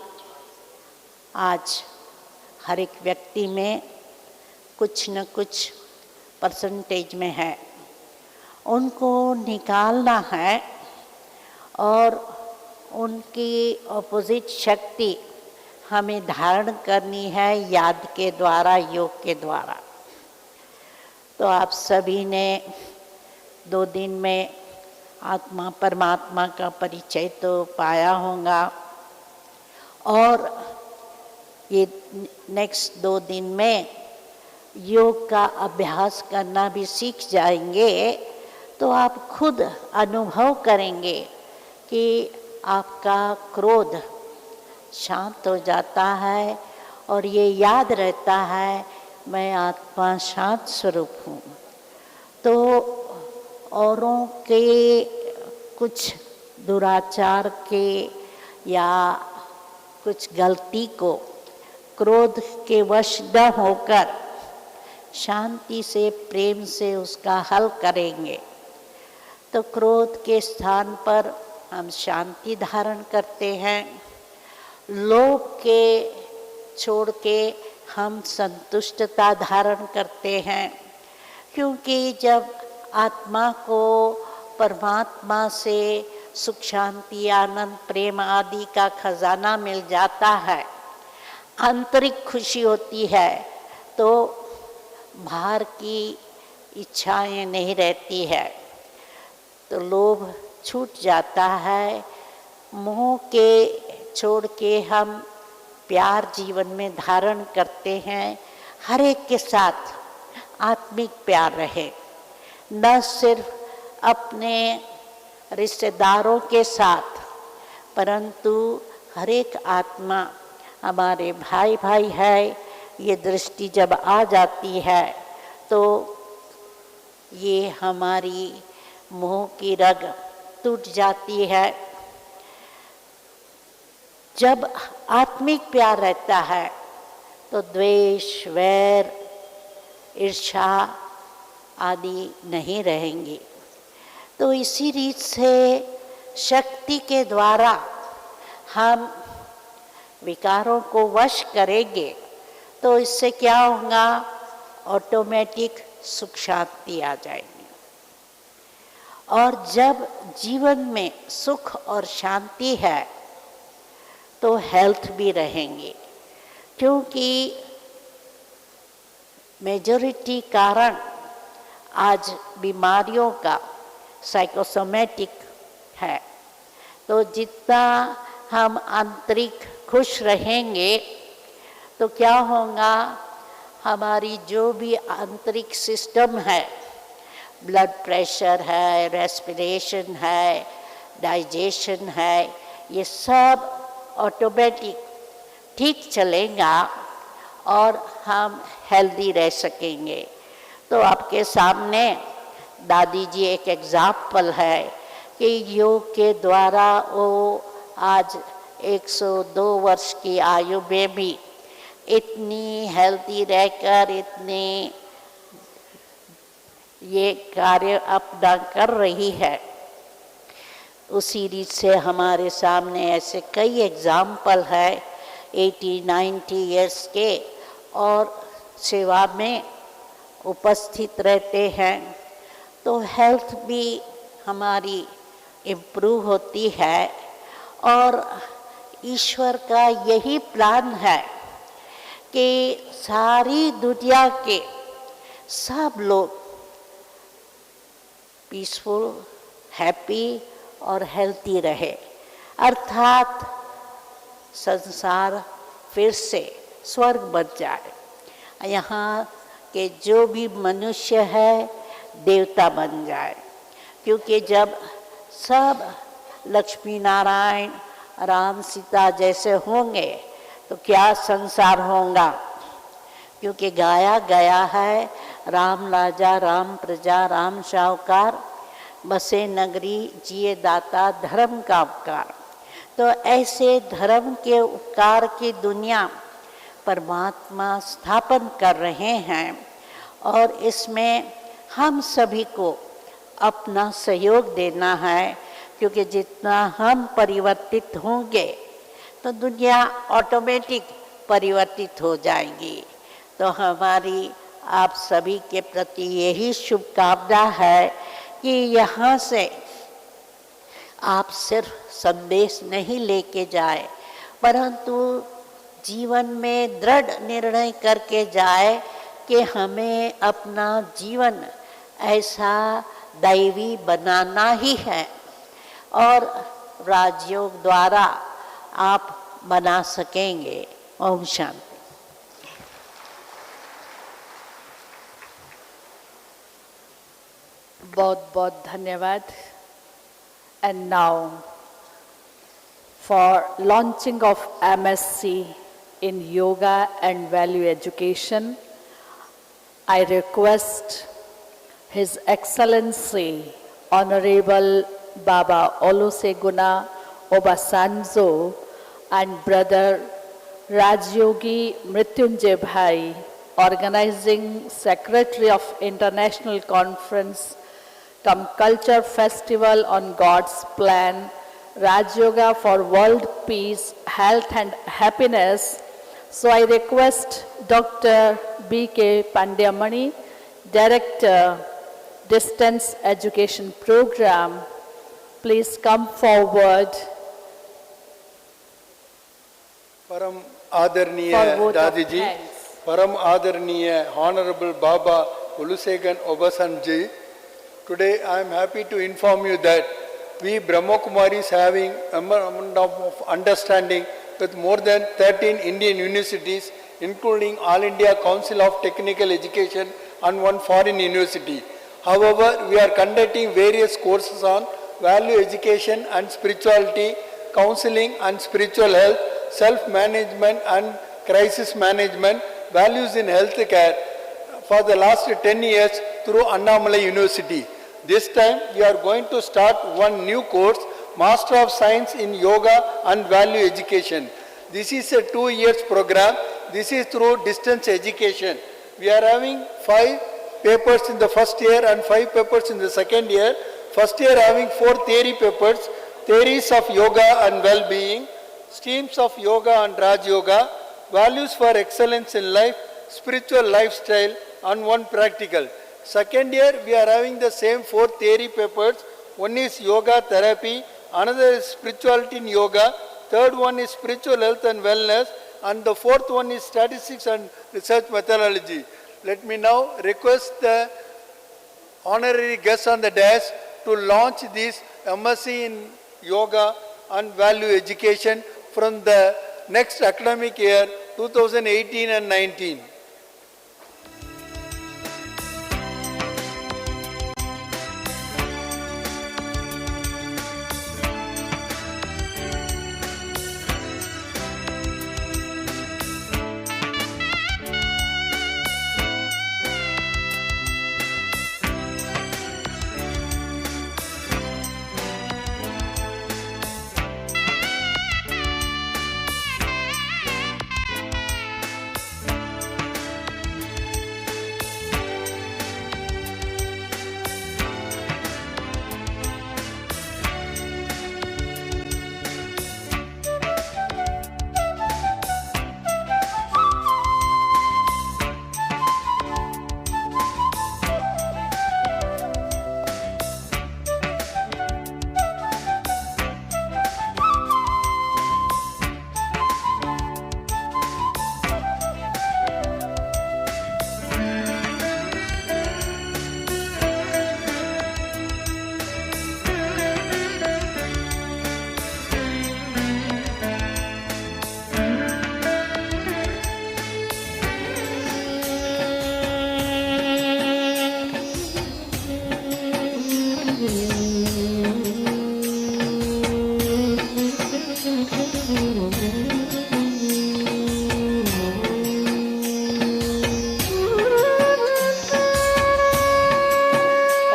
आज हर एक व्यक्ति में कुछ न कुछ परसेंटेज में है। उनको निकालना है और उनकी ऑपोजिट शक्ति हमें धारण करनी है याद के द्वारा, योग के द्वारा। तो आप सभी ने 2 दिन में आत्मा परमात्मा का परिचय तो पाया होगा, और ये नेक्स्ट 2 दिन में योग का अभ्यास करना भी सीख जाएंगे। तो आप खुद अनुभव करेंगे कि आपका क्रोध शांत हो जाता है और ये याद रहता है मैं आत्मा शांत स्वरूप हूँ। तो औरों के कुछ दुराचार के या कुछ गलती को क्रोध के वश न होकर शांति से, प्रेम से उसका हल करेंगे। तो क्रोध के स्थान पर हम शांति धारण करते हैं, लोभ के छोड़ के हम संतुष्टता धारण करते हैं। क्योंकि जब आत्मा को परमात्मा से सुख, शांति, आनंद, प्रेम आदि का खजाना मिल जाता है, आंतरिक खुशी होती है, तो बाहर की इच्छाएं नहीं रहती है, तो लोभ छूट जाता है। मोह के छोड़ के हम प्यार जीवन में धारण करते हैं। हर एक के साथ आत्मिक प्यार रहे, न सिर्फ अपने रिश्तेदारों के साथ, परंतु हर एक आत्मा हमारे भाई भाई है। ये दृष्टि जब आ जाती है तो ये हमारी मोह की रग टूट जाती है। जब आत्मिक प्यार रहता है तो द्वेष, वैर, ईर्ष्या आदि नहीं रहेंगी। तो इसी रीत से शक्ति के द्वारा हम विकारों को वश करेंगे तो इससे क्या होगा, ऑटोमेटिक सुख शांति आ जाएगी। और जब जीवन में सुख और शांति है तो हेल्थ भी रहेंगे, क्योंकि मेजॉरिटी कारण आज बीमारियों का साइकोसोमेटिक है। तो जितना हम आंतरिक खुश रहेंगे तो क्या होगा, हमारी जो भी आंतरिक सिस्टम है, ब्लड प्रेशर है, रेस्पिरेशन है, डाइजेशन है, ये सब ऑटोमेटिक ठीक चलेगा और हम हेल्दी रह सकेंगे। तो आपके सामने दादी जी एक एग्जाम्पल है कि योग के द्वारा वो आज 102 वर्ष की आयु में भी इतनी हेल्दी रहकर इतने ये कार्य अपना कर रही है। उसी रीत से हमारे सामने ऐसे कई एग्जाम्पल है 80-90 इयर्स के और सेवा में उपस्थित रहते हैं। तो हेल्थ भी हमारी इम्प्रूव होती है और ईश्वर का यही प्लान है कि सारी दुनिया के सब लोग पीसफुल, हैप्पी और हेल्थी रहे, अर्थात संसार फिर से स्वर्ग बन जाए। यहाँ के जो भी मनुष्य है देवता बन जाए, क्योंकि जब सब लक्ष्मी नारायण राम सीता जैसे होंगे तो क्या संसार होगा, क्योंकि गाया गया है राम राजा राम प्रजा राम साहूकार, बसे नगरी जिए दाता धर्म का उपकार। तो ऐसे धर्म के उपकार की दुनिया परमात्मा स्थापन कर रहे हैं और इसमें हम सभी को अपना सहयोग देना है, क्योंकि जितना हम परिवर्तित होंगे तो दुनिया ऑटोमेटिक परिवर्तित हो जाएगी। तो हमारी आप सभी के प्रति यही शुभकामना है कि यहाँ से आप सिर्फ संदेश नहीं लेके जाए, परंतु जीवन में दृढ़ निर्णय करके जाए कि हमें अपना जीवन ऐसा दैवी बनाना ही है और राजयोग द्वारा आप बना सकेंगे। ओम शांति। बहुत बहुत धन्यवाद। And now for launching of MSc in Yoga and Value Education, I request His Excellency Honorable Baba Olusegun Obasanjo and Brother Rajyogi Mrityunjay Bhai, Organizing Secretary of International Conference cum Culture Festival on God's Plan, Raj Yoga for World Peace, Health and Happiness. So I request Dr. B.K. Pandyamani, Director, Distance Education Program, please come forward. परम आदरणीय For vote of दादी जी, thanks. परम आदरणीय Honorable Baba Olusegun Obasanjo, today I am happy to inform you that we Brahma Kumaris having a memorandum of understanding with more than 13 Indian universities, including All India Council of Technical Education and one foreign university. However, we are conducting various courses on value education and spirituality, counseling and spiritual health, self-management and crisis management, values in healthcare for the last 10 years through Annamalai University. This time we are going to start one new course, Master of Science in Yoga and Value Education. This is a 2 years program. This is through distance education. We are having 5 papers in the first year and 5 papers in the second year. First year having 4 theory papers, theories of yoga and well-being, streams of yoga and Raj Yoga, values for excellence in life, spiritual lifestyle, and one practical. Second year we are having the same 4 theory papers, One is yoga therapy, another is spirituality in yoga, third one is spiritual health and wellness, and the fourth one is statistics and research methodology. Let me now request the honorary guests on the dais to launch this MSc in yoga and value education from the next academic year 2018 and 19.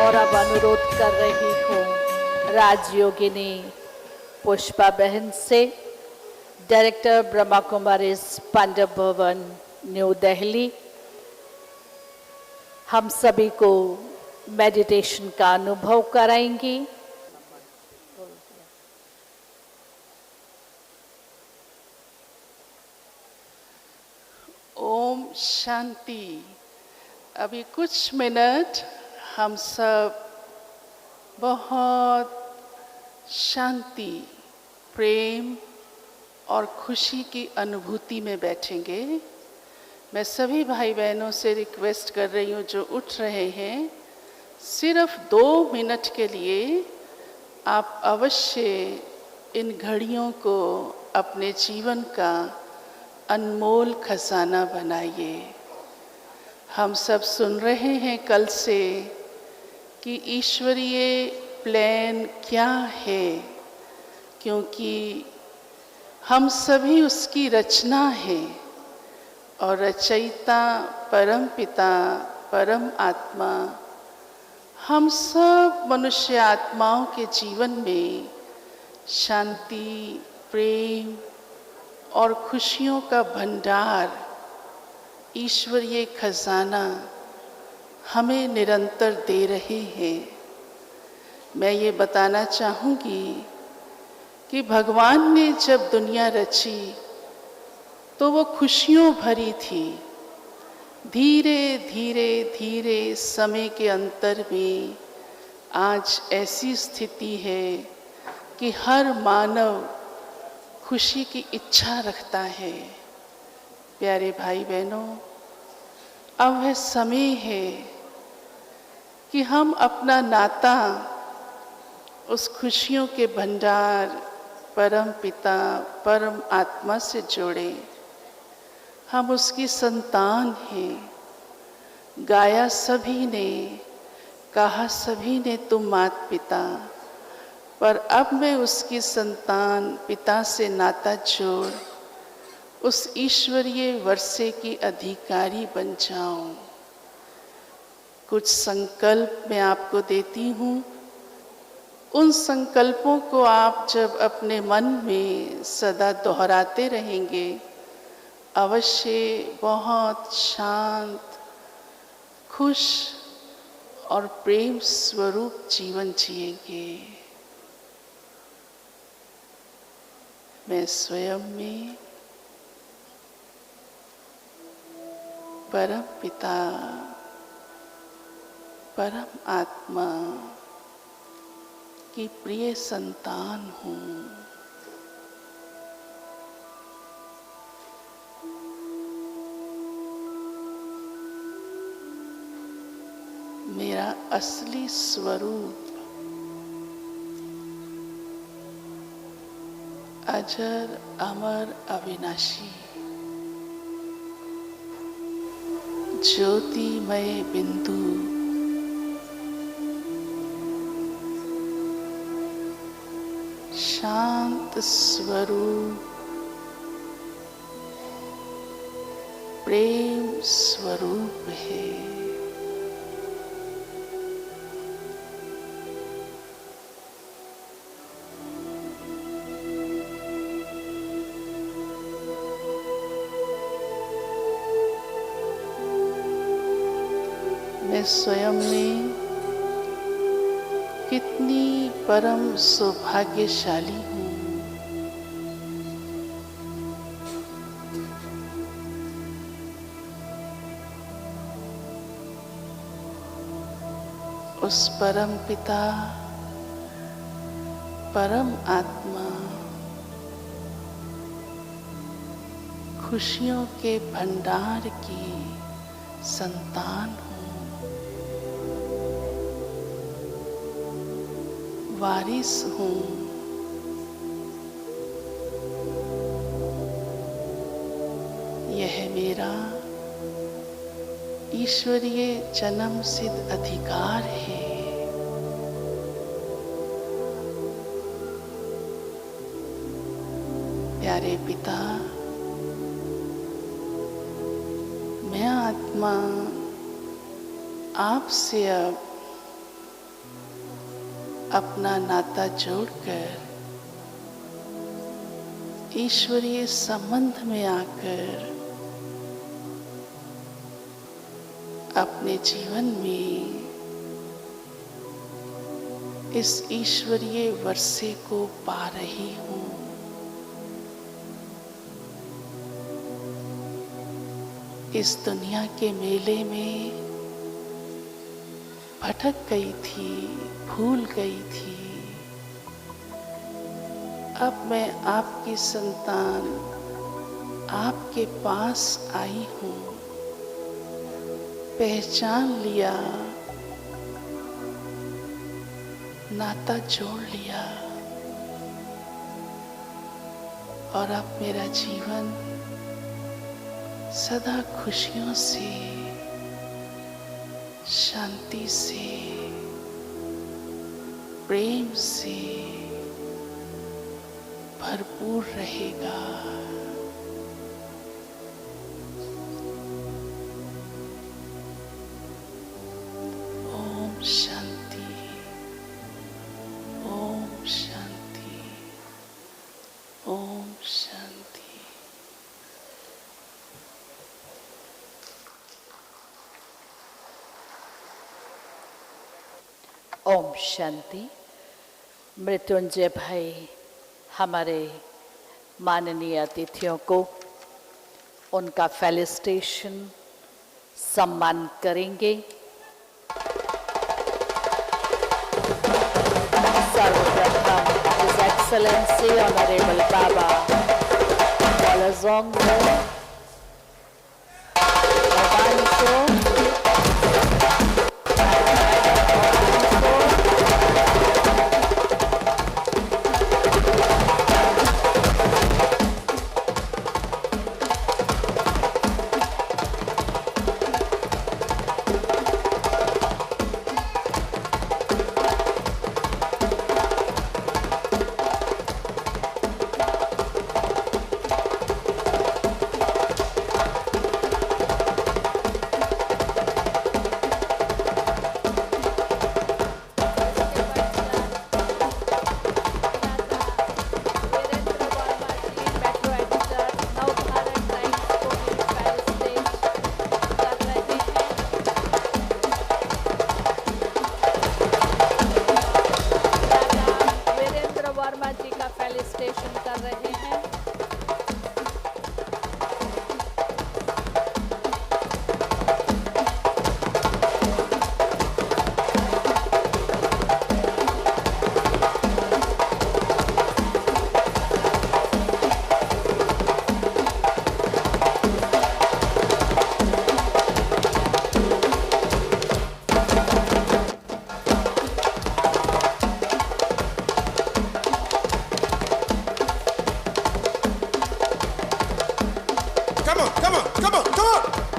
और अब अनुरोध कर रही हूँ राजयोगिनी पुष्पा बहन से, director Brahma Kumaris Pandav भवन new Delhi, हम सभी को मेडिटेशन का अनुभव कराएंगी। ओम शांति। अभी कुछ मिनट हम सब बहुत शांति, प्रेम और खुशी की अनुभूति में बैठेंगे। मैं सभी भाई बहनों से रिक्वेस्ट कर रही हूँ जो उठ रहे हैं, सिर्फ 2 मिनट के लिए आप अवश्य इन घड़ियों को अपने जीवन का अनमोल खजाना बनाइए। हम सब सुन रहे हैं कल से कि ईश्वरीय प्लान क्या है, क्योंकि हम सभी उसकी रचना है और रचयिता परम पिता परम आत्मा हम सब मनुष्य आत्माओं के जीवन में शांति, प्रेम और खुशियों का भंडार, ईश्वरीय खजाना हमें निरंतर दे रहे हैं। मैं ये बताना चाहूँगी कि भगवान ने जब दुनिया रची तो वो खुशियों भरी थी। धीरे धीरे धीरे समय के अंतर में आज ऐसी स्थिति है कि हर मानव खुशी की इच्छा रखता है। प्यारे भाई बहनों, अब वह समय है कि हम अपना नाता उस खुशियों के भंडार परम पिता परम आत्मा से जोड़ें। हम उसकी संतान हैं। गाया सभी ने, कहा सभी ने तुम मात पिता, पर अब मैं उसकी संतान पिता से नाता जोड़ उस ईश्वरीय वर्षे की अधिकारी बन जाऊं। कुछ संकल्प मैं आपको देती हूँ। उन संकल्पों को आप जब अपने मन में सदा दोहराते रहेंगे, अवश्य बहुत शांत, खुश और प्रेम स्वरूप जीवन जिएंगे। मैं स्वयं में परम पिता परम आत्मा की प्रिय संतान हूँ। मेरा असली स्वरूप अजर अमर अविनाशी ज्योतिमय बिंदु शांत स्वरूप प्रेम स्वरूप है। मैं स्वयं में कितनी परम सौभाग्यशाली हूँ। उस परम पिता परम आत्मा खुशियों के भंडार की संतान हूँ। वारिस हूँ। यह मेरा ईश्वरीय जन्म सिद्ध अधिकार है। प्यारे पिता, मैं आत्मा आपसे अब अपना नाता जोड़कर ईश्वरीय संबंध में आकर अपने जीवन में इस ईश्वरीय वर्षे को पा रही हूँ। इस दुनिया के मेले में भटक गई थी, भूल गई थी। अब मैं आपकी संतान आपके पास आई हूँ। पहचान लिया, नाता जोड़ लिया और अब मेरा जीवन सदा खुशियों से, शांति से, प्रेम से भरपूर रहेगा। ओम शांति, ओम शांति, ओम शांति। ओम शांति। मृत्युंजय भाई हमारे माननीय अतिथियों को उनका फेलिसिटेशन सम्मान करेंगे। सर्वप्रथम हिज एक्सेलेंसी ऑनरेबल बाबा वॉलजोंग come on, come on.